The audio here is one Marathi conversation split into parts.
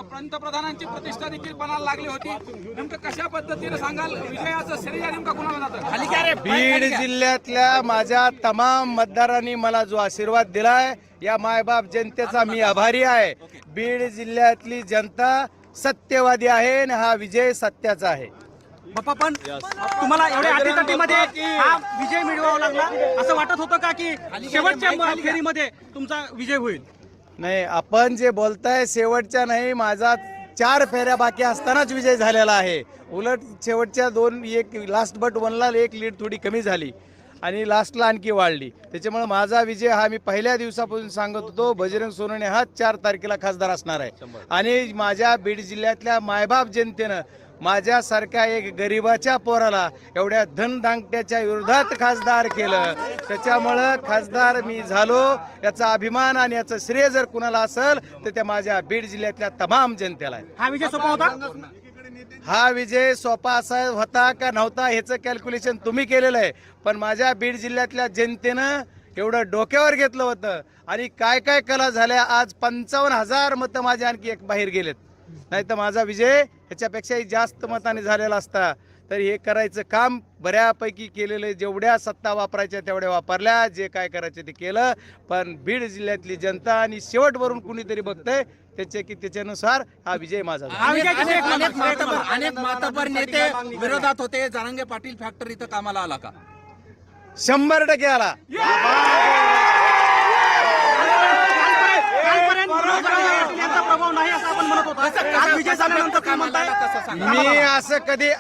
पंतप्रधानांची प्रतिष्ठा देखील पणाला लागली होती. नेमकं कशा पद्धतीने सांगाल, विजयाचं श्रेय नेमकं कोणाला जातं? बीड जिल्ह्यातल्या माझ्या तमाम मतदारांनी मला जो आशीर्वाद दिलाय, या मायबाप जनतेचा मी आभारी आहे. बीड जिल्ह्यातली जनता सत्यवादी आहे आणि हा विजय सत्याचा आहे. बाप्पा, पण तुम्हाला एवढ्या अटीतटीमध्ये हा विजय मिळवावा लागला, असं वाटत होतं का की शेवटच्या फेरीमध्ये तुमचा विजय होईल? नाही, आपण जे बोलताय शेवटच्या नाही, माझा 4 फेऱ्या बाकी असतानाच विजय झालेला आहे. उलट शेवटच्या 1 लास्ट बट 1ला 1 लीड थोडी कमी झाली आणि लास्टला आणखी वाढली. त्याच्यामुळे माझा विजय हा मी पहिल्या दिवसापासून सांगत होतो, बजरंग सोनवणे हा 4 तारखेला खासदार असणार आहे. आणि माझ्या बीड जिल्ह्यातल्या मायबाप जनतेनं माझ्यासारख्या एक गरिबाच्या पोराला एवढ्या धनदांगट्याच्या विरोधात खासदार केलं. त्याच्यामुळं खासदार मी झालो याचा अभिमान आणि याचं श्रेय जर कुणाला असेल तर त्या माझ्या बीड जिल्ह्यातल्या तमाम जनतेला आहे. हा विजय सोपा होता? हा विजय सोपा असा होता का नव्हता ह्याचं कॅल्क्युलेशन तुम्ही केलेलं आहे. पण माझ्या बीड जिल्ह्यातल्या जनतेनं एवढं डोक्यावर घेतलं होतं आणि काय काय कला झाल्या. आज 55,000 मतं माझे आणखी एक बाहेर गेलेत. नाही तर माझा विजय ह्याच्यापेक्षाही जास्त मताने झालेला असता. तर हे करायचं काम बऱ्यापैकी केलेलं आहे. जेवढ्या सत्ता वापरायच्या तेवढ्या वापरल्या, जे काय करायचं ते केलं. पण बीड जिल्ह्यातली जनता आणि शेवटवरून कुणीतरी बघतंय त्याच्यानुसार हा विजय माझा झाला. अनेक मातबर नेते विरोधात होते. जरांगे पाटील फॅक्टरी इथं कामाला आला का? 100% आला. यांचा प्रभाव नाही असं आपण म्हणत होतो. आज विजय झाल्यानंतर काय म्हणताय? मी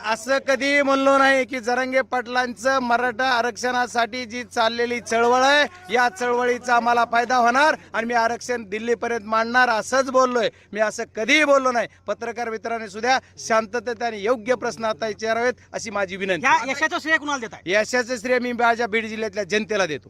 असं कधी म्हणलो नाही की जरांगे पाटलांचं मराठा आरक्षणासाठी जी चाललेली चळवळ आहे, या चळवळीचा आम्हाला फायदा होणार आणि मी आरक्षण दिल्लीपर्यंत मांडणार असंच बोललोय. मी असं कधीही बोललो नाही. पत्रकार मित्रांनी सुद्धा शांततेत आणि योग्य प्रश्न आता विचारावेत अशी माझी विनंती. या यशाचं श्रेय कुणाला देताय? यशाचं श्रेय मी माझ्या बीड जिल्ह्यातल्या जनतेला देतो.